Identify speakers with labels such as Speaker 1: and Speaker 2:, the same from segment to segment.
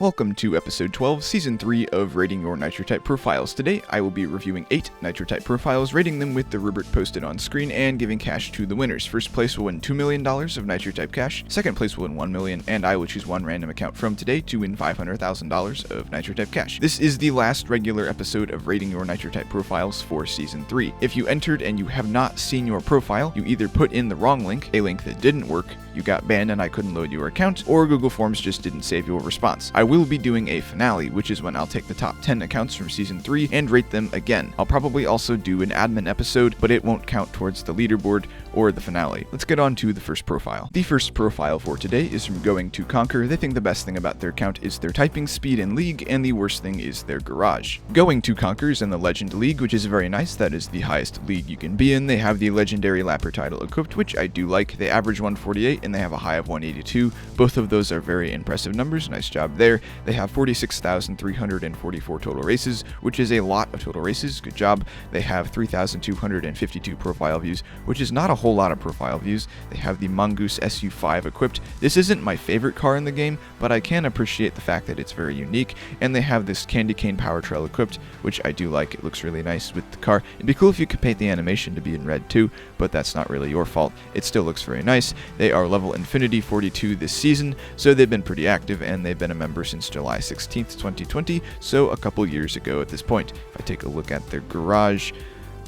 Speaker 1: Welcome to episode 12, season 3 of Rating Your Nitro Type Profiles. Today, I will be reviewing 8 Nitro Type profiles, rating them with the rubric posted on screen, and giving cash to the winners. First place will win $2 million of Nitro Type cash, second place will win $1 million, and I will choose one random account from today to win $500,000 of Nitro Type cash. This is the last regular episode of Rating Your Nitro Type Profiles for season 3. If you entered and you have not seen your profile, you either put in the wrong link, a link that didn't work, you got banned and I couldn't load your account, or Google Forms just didn't save your response. I will be doing a finale, which is when I'll take the top 10 accounts from season 3 and rate them again. I'll probably also do an admin episode, but it won't count towards the leaderboard or the finale. Let's get on to the first profile. The first profile for today is from Going to Conquer. They think the best thing about their account is their typing speed in League, and the worst thing is their garage. Going to Conquer is in the Legend League, which is very nice. That is the highest league you can be in. They have the Legendary Lapper title equipped, which I do like. They average 148 and they have a high of 182. Both of those are very impressive numbers. Nice job there. They have 46,344 total races, which is a lot of total races. Good job. They have 3,252 profile views, which is not a whole lot of profile views. They have the Mongoose SU5 equipped. This isn't my favorite car in the game, but I can appreciate the fact that it's very unique. And they have this Candy Cane Power Trail equipped, which I do like. It looks really nice with the car. It'd be cool if you could paint the animation to be in red too, but that's not really your fault. It still looks very nice. They are level Infinity 42 this season, so they've been pretty active, and they've been a member since July 16th, 2020, so a couple years ago at this point. If I take a look at their garage,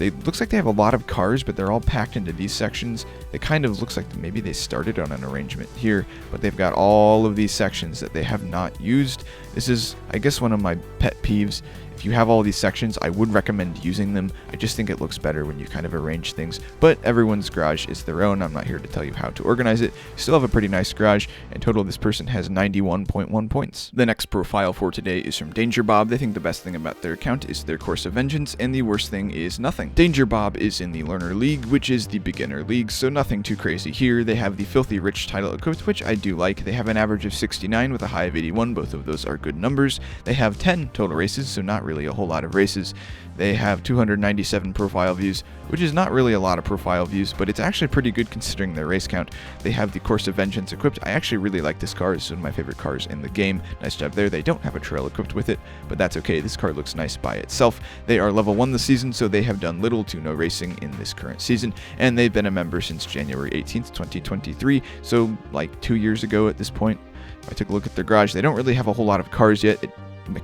Speaker 1: it looks like they have a lot of cars, but they're all packed into these sections. It kind of looks like maybe they started on an arrangement here, but they've got all of these sections that they have not used. This is, I guess, one of my pet peeves. If you have all these sections, I would recommend using them. I just think it looks better when you kind of arrange things, but everyone's garage is their own. I'm not here to tell you how to organize it. You still have a pretty nice garage. In total, this person has 91.1 points. The next profile for today is from Danger Bob. They think the best thing about their account is their Course of Vengeance, and the worst thing is nothing. Danger Bob is in the Learner League, which is the beginner league, so nothing too crazy here. They have the Filthy Rich title equipped, which I do like. They have an average of 69 with a high of 81. Both of those are good numbers. They have 10 total races, so not really a whole lot of races. They have 297 profile views, which is not really a lot of profile views, but it's actually pretty good considering their race count. They have the Course of Vengeance equipped. I actually really like this car. It's one of my favorite cars in the game. Nice job there. They don't have a trail equipped with it, but that's okay. This car looks nice by itself. They are level 1 this season, so they have done little to no racing in this current season, and they've been a member since January 18th, 2023, so like 2 years ago at this point. If I took a look at their garage, they don't really have a whole lot of cars yet. It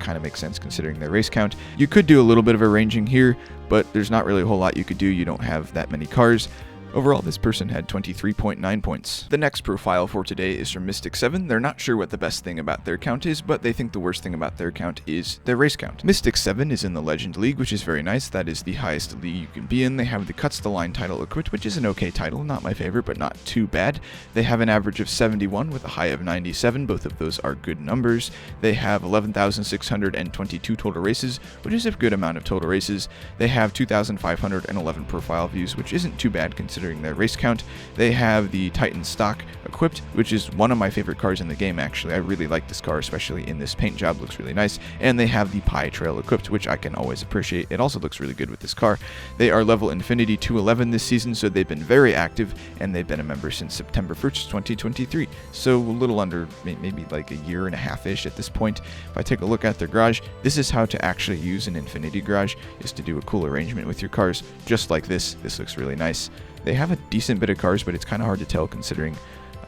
Speaker 1: kind of makes sense considering their race count. You could do a little bit of arranging here, but there's not really a whole lot you could do. You don't have that many cars. Overall, this person had 23.9 points. The next profile for today is from Mystic7. They're not sure what the best thing about their account is, but they think the worst thing about their account is their race count. Mystic7 is in the Legend League, which is very nice. That is the highest league you can be in. They have the Cuts the Line title equipped, which is an okay title. Not my favorite, but not too bad. They have an average of 71 with a high of 97. Both of those are good numbers. They have 11,622 total races, which is a good amount of total races. They have 2,511 profile views, which isn't too bad considering their race count. They have the Titan stock equipped, which is one of my favorite cars in the game, actually. I really like this car, especially in this paint job. Looks really nice. And they have the Pie Trail equipped, which I can always appreciate. It also looks really good with this car. They are level Infinity 211 this season, so they've been very active, and they've been a member since September 1st, 2023. So a little under, maybe like a year and a half-ish at this point. If I take a look at their garage, this is how to actually use an Infinity garage, is to do a cool arrangement with your cars, just like this. This looks really nice. They have a decent bit of cars, but it's kind of hard to tell considering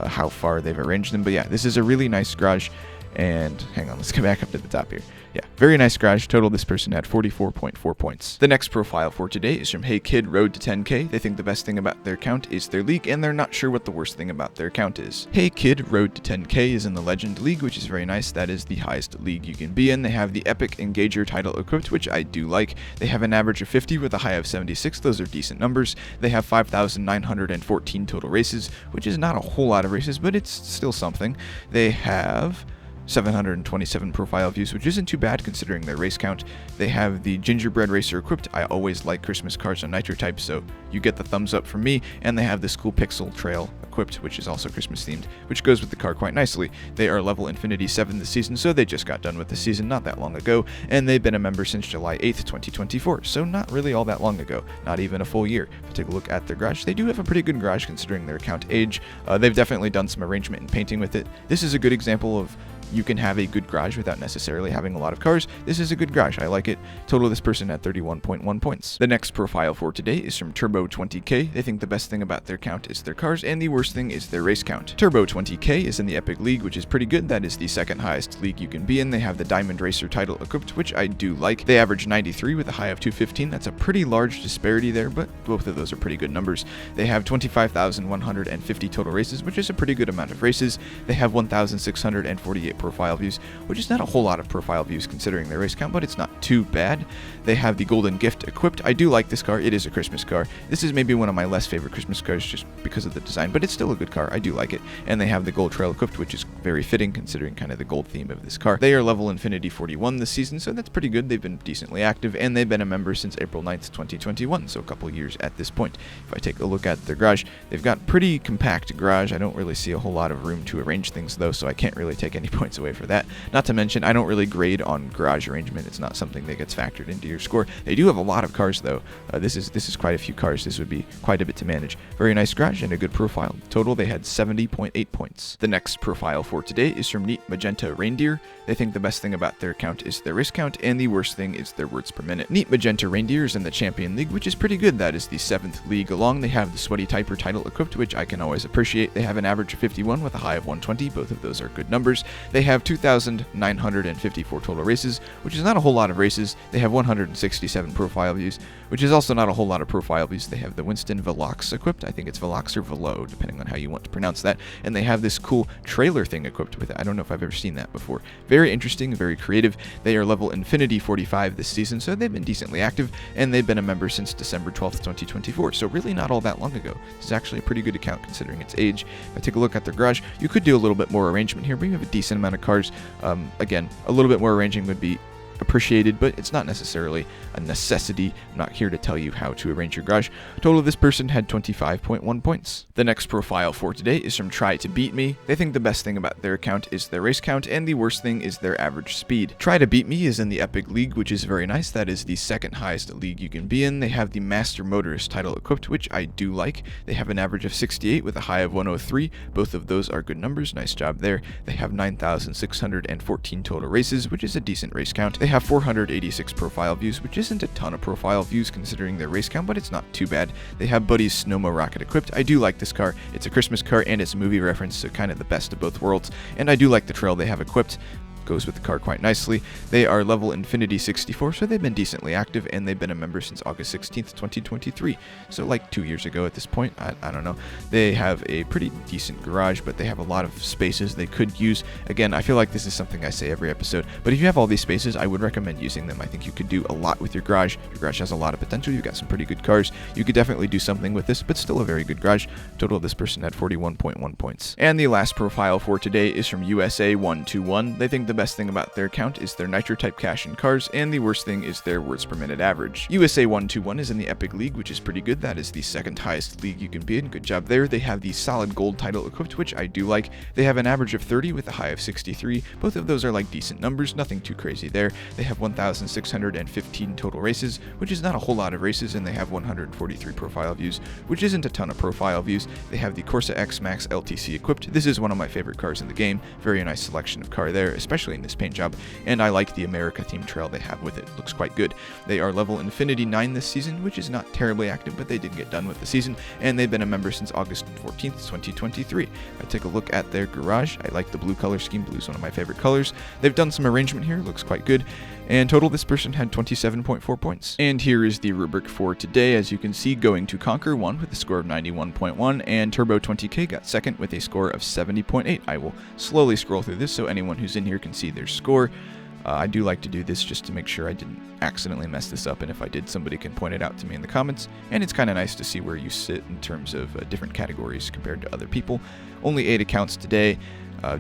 Speaker 1: how far they've arranged them. But yeah, this is a really nice garage. And hang on, let's go back up to the top here. Yeah, very nice garage. Total, this person had 44.4 points. The next profile for today is from Hey Kid Road to 10K. They think the best thing about their account is their league, and they're not sure what the worst thing about their account is. Hey Kid Road to 10K is in the Legend League, which is very nice. That is the highest league you can be in. They have the Epic Engager title equipped, which I do like. They have an average of 50 with a high of 76. Those are decent numbers. They have 5,914 total races, which is not a whole lot of races, but it's still something. They have 727 profile views, which isn't too bad considering their race count. They have the Gingerbread Racer equipped. I always like Christmas cars on Nitro Type, so you get the thumbs up from me. And they have this cool Pixel Trail equipped, which is also Christmas themed, which goes with the car quite nicely. They are level Infinity 7 this season, so they just got done with the season not that long ago, and they've been a member since July 8th, 2024, so not really all that long ago, not even a full year. If I take a look at their garage, they do have a pretty good garage considering their account age. They've definitely done some arrangement and painting with it. This is a good example of you can have a good garage without necessarily having a lot of cars. This is a good garage. I like it. Total of this person had 31.1 points. The next profile for today is from Turbo 20K. They think the best thing about their count is their cars, and the worst thing is their race count. Turbo 20K is in the Epic League, which is pretty good. That is the second highest league you can be in. They have the Diamond Racer title equipped, which I do like. They average 93 with a high of 215. That's a pretty large disparity there, but both of those are pretty good numbers. They have 25,150 total races, which is a pretty good amount of races. They have 1,648 profile views, which is not a whole lot of profile views considering their race count, but it's not too bad. They have the Golden Gift equipped. I do like this car. It is a Christmas car. This is maybe one of my less favorite Christmas cars just because of the design, but it's still a good car. I do like it. And they have the Gold Trail equipped, which is very fitting considering kind of the gold theme of this car. They are level Infinity 41 this season, so that's pretty good. They've been decently active, and they've been a member since April 9th, 2021, so a couple years at this point. If I take a look at their garage, they've got pretty compact garage. I don't really see a whole lot of room to arrange things though, so I can't really take any points away for that. Not to mention, I don't really grade on garage arrangement. It's not something that gets factored into your score. They do have a lot of cars though. This is quite a few cars. This would be quite a bit to manage. Very nice garage and a good profile. Total, they had 70.8 points. The next profile for today is from Neat Magenta Reindeer. They think the best thing about their count is their race count, and the worst thing is their words per minute. Neat Magenta Reindeer is in the Champion League, which is pretty good. That is the 7th league along. They have the Sweaty Typer title equipped, which I can always appreciate. They have an average of 51 with a high of 120. Both of those are good numbers. They have 2,954 total races, which is not a whole lot of races. They have 167 profile views, which is also not a whole lot of profile views. They have the Winston Velox equipped. I think it's Velox or Velo, depending on how you want to pronounce that. And they have this cool trailer thing equipped with it. I don't know if I've ever seen that before. Very interesting, very creative. They are level Infinity 45 this season, so they've been decently active, and they've been a member since December 12th, 2024, so really not all that long ago. This is actually a pretty good account considering its age. If I take a look at their garage, you could do a little bit more arrangement here, but you have a decent amount of cars. Again, a little bit more arranging would be appreciated, but it's not necessarily a necessity. I'm not here to tell you how to arrange your garage. Total of this person had 25.1 points. The next profile for today is from Try to Beat Me. They think the best thing about their account is their race count, and the worst thing is their average speed. Try to Beat Me is in the Epic League, which is very nice. That is the second highest league you can be in. They have the Master Motorist title equipped, which I do like. They have an average of 68 with a high of 103. Both of those are good numbers. Nice job there. They have 9,614 total races, which is a decent race count. They have 486 profile views, which isn't a ton of profile views considering their race count, but it's not too bad. They have Buddy's Snowmo rocket equipped. I do like this car. It's a Christmas car and it's a movie reference, so kind of the best of both worlds. And I do like the trail they have equipped. Goes with the car quite nicely. They are level Infinity 64, so they've been decently active, and they've been a member since August 16th, 2023. So like 2 years ago at this point, I don't know. They have a pretty decent garage, but they have a lot of spaces they could use. Again, I feel like this is something I say every episode, but if you have all these spaces, I would recommend using them. I think you could do a lot with your garage. Your garage has a lot of potential. You've got some pretty good cars. You could definitely do something with this, but still a very good garage. Total of this person had 41.1 points. And the last profile for today is from USA 121. They think the best thing about their account is their Nitro type cash and cars, and the worst thing is their words per minute average. USA 121 is in the Epic League, which is pretty good. That is the second highest league you can be in. Good job there. They have the solid gold title equipped, which I do like. They have an average of 30 with a high of 63. Both of those are like decent numbers, nothing too crazy there. They have 1,615 total races, which is not a whole lot of races, and they have 143 profile views, which isn't a ton of profile views. They have the Corsa X Max LTC equipped. This is one of my favorite cars in the game. Very nice selection of car there, especially in this paint job, and I like the America themed trail they have with it. Looks quite good. They are level Infinity 9 this season, which is not terribly active, but they did get done with the season, and they've been a member since August 14th, 2023. If I take a look at their garage, I like the blue color scheme. Blue is one of my favorite colors. They've done some arrangement here, looks quite good, and total this person had 27.4 points. And here is the rubric for today. As you can see, Going to Conquer won with a score of 91.1, and Turbo 20K got second with a score of 70.8. I will slowly scroll through this so anyone who's in here can see their score. I do like to do this just to make sure I didn't accidentally mess this up, and if I did, somebody can point it out to me in the comments. And it's kind of nice to see where you sit in terms of different categories compared to other people. Only 8 accounts today,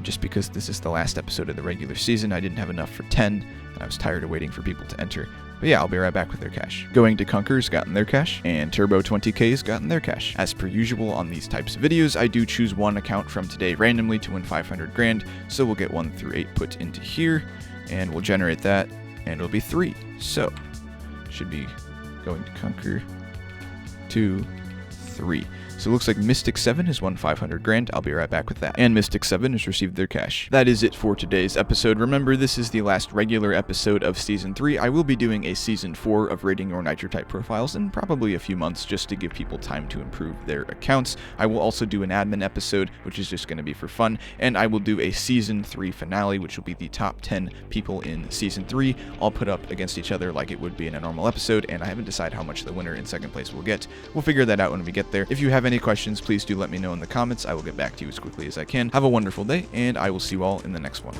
Speaker 1: just because this is the last episode of the regular season. I didn't have enough for 10, and I was tired of waiting for people to enter. But yeah, I'll be right back with their cash. Going to Conquer's gotten their cash, and Turbo 20K's gotten their cash. As per usual on these types of videos, I do choose one account from today randomly to win 500 grand, so we'll get 1 through 8 put into here, and we'll generate that, and it'll be 3. So, should be Going to Conquer 2, 3. So it looks like Mystic 7 has won 500 grand. I'll be right back with that. And Mystic 7 has received their cash. That is it for today's episode. Remember, this is the last regular episode of Season 3. I will be doing a Season 4 of rating your Nitro type profiles in probably a few months just to give people time to improve their accounts. I will also do an admin episode, which is just going to be for fun, and I will do a Season 3 finale, which will be the top 10 people in Season 3, all put up against each other like it would be in a normal episode, and I haven't decided how much the winner in second place will get. We'll figure that out when we get there. If you have any questions, please do let me know in the comments. I will get back to you as quickly as I can. Have a wonderful day, and I will see you all in the next one.